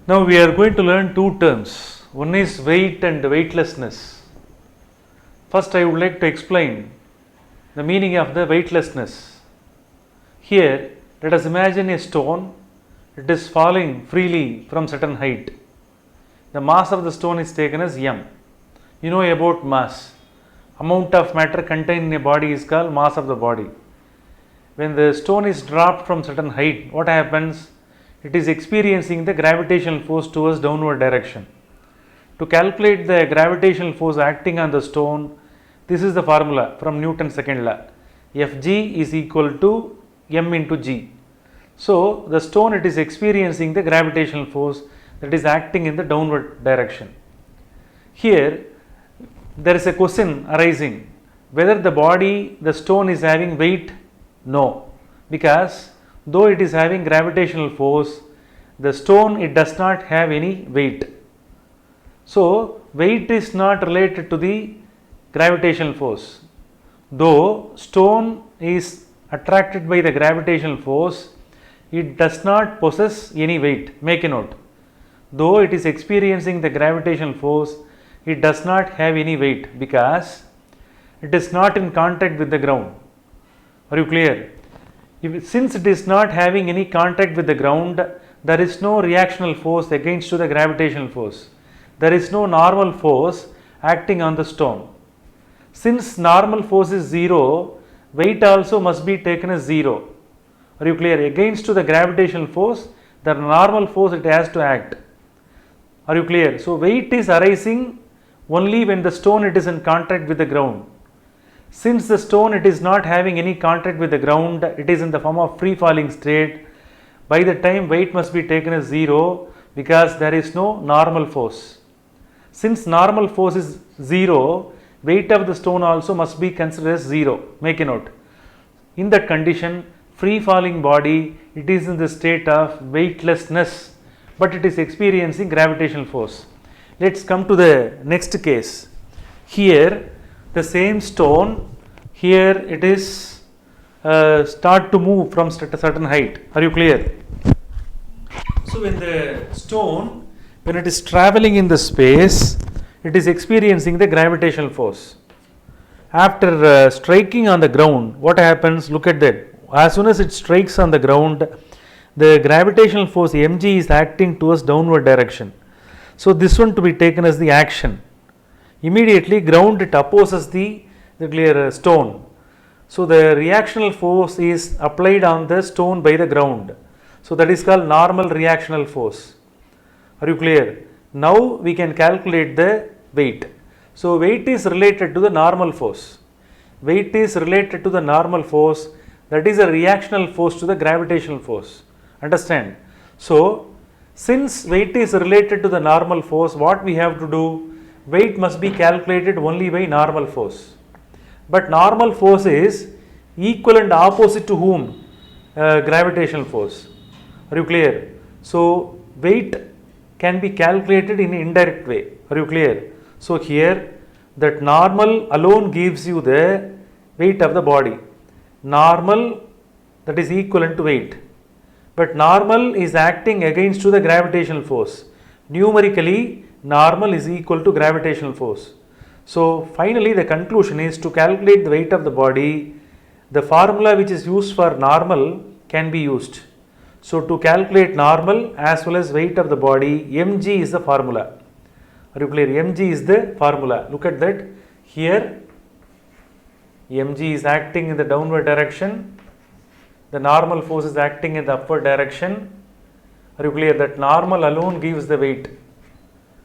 Now we are going to learn two terms. One is weight and weightlessness. First I would like to explain the meaning of the weightlessness. Here let us imagine a stone. It is falling freely from certain height. The mass of the stone is taken as m. You know about mass. Amount of matter contained in a body is called mass of the body. When the stone is dropped from certain height, what happens? It is experiencing the gravitational force towards downward direction. To calculate the gravitational force acting on the stone, this is the formula from Newton's second law. Fg is equal to m into g. So the stone, it is experiencing the gravitational force that is acting in the downward direction. Here there is a question arising whether the body, the stone, is having weight. No, because though it is having gravitational force, the stone, it does not have any weight. So weight is not related to the gravitational force. Though stone is attracted by the gravitational force, it does not possess any weight. Make a note. Though it is experiencing the gravitational force, it does not have any weight because it is not in contact with the ground. Are you clear? Since it is not having any contact with the ground, there is no reactional force against to the gravitational force. There is no normal force acting on the stone. Since normal force is 0, weight also must be taken as 0. Are you clear? Against to the gravitational force, the normal force it has to act. Are you clear? So weight is arising only when the stone, it is in contact with the ground. Since the stone, it is not having any contact with the ground, it is in the form of free falling state. By the time, weight must be taken as 0 because there is no normal force. Since normal force is 0, weight of the stone also must be considered as 0. Make a note. In that condition, free falling body, it is in the state of weightlessness, but it is experiencing gravitational force. Let's come to the next case. Here the same stone, here it is start to move from certain height. Are you clear? So when the stone, when it is traveling in the space, it is experiencing the gravitational force. After striking on the ground, what happens? Look at that. As soon as it strikes on the ground, the gravitational force mg is acting towards downward direction. So this one to be taken as the action. Immediately ground, it opposes the stone. So the reactional force is applied on the stone by the ground. So that is called normal reactional force. Are you clear? Now we can calculate the weight. So weight is related to the normal force. Weight is related to the normal force, that is a reactional force to the gravitational force. Understand? So since weight is related to the normal force, what we have to do? Weight must be calculated only by normal force. But normal force is equal and opposite to whom? Gravitational force. Are you clear? So weight can be calculated in an indirect way. Are you clear? So here that normal alone gives you the weight of the body. Normal, that is equivalent to weight. But normal is acting against to the gravitational force. Numerically, normal is equal to gravitational force. So finally the conclusion is to calculate the weight of the body, the formula which is used for normal can be used. So to calculate normal as well as weight of the body, mg is the formula. Are you clear? Mg is the formula. Look at that. Here mg is acting in the downward direction. The normal force is acting in the upward direction. Are you clear? That normal alone gives the weight.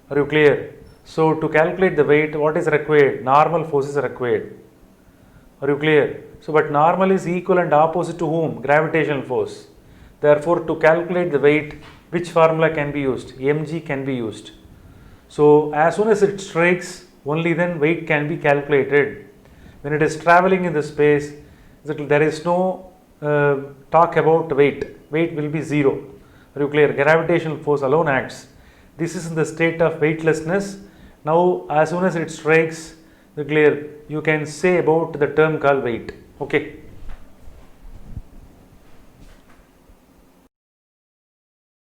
Are you clear? So to calculate the weight, what is required? Normal force is required. Are you clear? So but normal is equal and opposite to whom? Gravitational force. Therefore to calculate the weight, which formula can be used? mg can be used. So as soon as it strikes, only then weight can be calculated. When it is traveling in the space, there is no talk about weight. Weight will be 0. Are you clear? Gravitational force alone acts. This is in the state of weightlessness. Now as soon as it strikes, you can say about the term called weight. Okay.